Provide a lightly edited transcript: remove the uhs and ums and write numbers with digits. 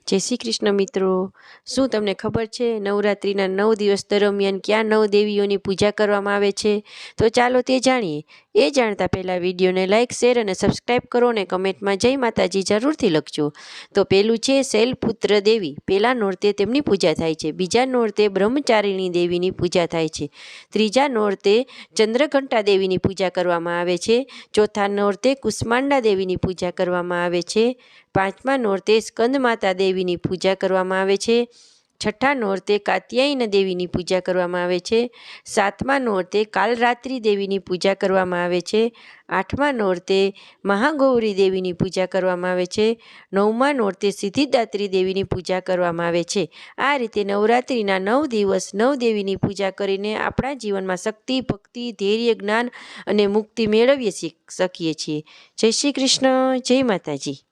જય શ્રી કૃષ્ણ મિત્રો, શું તમને ખબર છે નવરાત્રિના 9 દિવસ દરમિયાન ક્યાં 9 દેવીઓની પૂજા કરવામાં આવે છે? તો ચાલો તે જાણીએ। એ જાણતા પહેલાં વિડીયોને લાઇક, શેર અને સબસ્ક્રાઈબ કરો અને કમેન્ટમાં જય માતાજી જરૂરથી લખજો। તો પહેલું છે શૈલપુત્ર દેવી। પહેલા નોરતે તેમની પૂજા થાય છે। બીજા નોરતે બ્રહ્મચારિણી દેવીની પૂજા થાય છે। ત્રીજા નોરતે ચંદ્રઘંટા દેવીની પૂજા કરવામાં આવે છે। ચોથા નોરતે કુષ્માંડા દેવીની પૂજા કરવામાં આવે છે। પાંચમા નોરતે સ્કંદમાતા દેવીની પૂજા કરવામાં આવે છે। છઠ્ઠા નોરતે કાત્યાયની દેવીની પૂજા કરવામાં આવે છે। સાતમા નોરતે કાલરાત્રિ દેવીની પૂજા કરવામાં આવે છે। આઠમા નોરતે મહાગૌરી દેવીની પૂજા કરવામાં આવે છે। નવમા નોરતે સિદ્ધિદાત્રી દેવીની પૂજા કરવામાં આવે છે। આ રીતે નવરાત્રિના 9 દિવસ 9 દેવીની પૂજા કરીને આપણા જીવનમાં શક્તિ, ભક્તિ, ધૈર્ય, જ્ઞાન અને મુક્તિ મેળવી શકીએ છીએ। જય શ્રી કૃષ્ણ, જય માતાજી।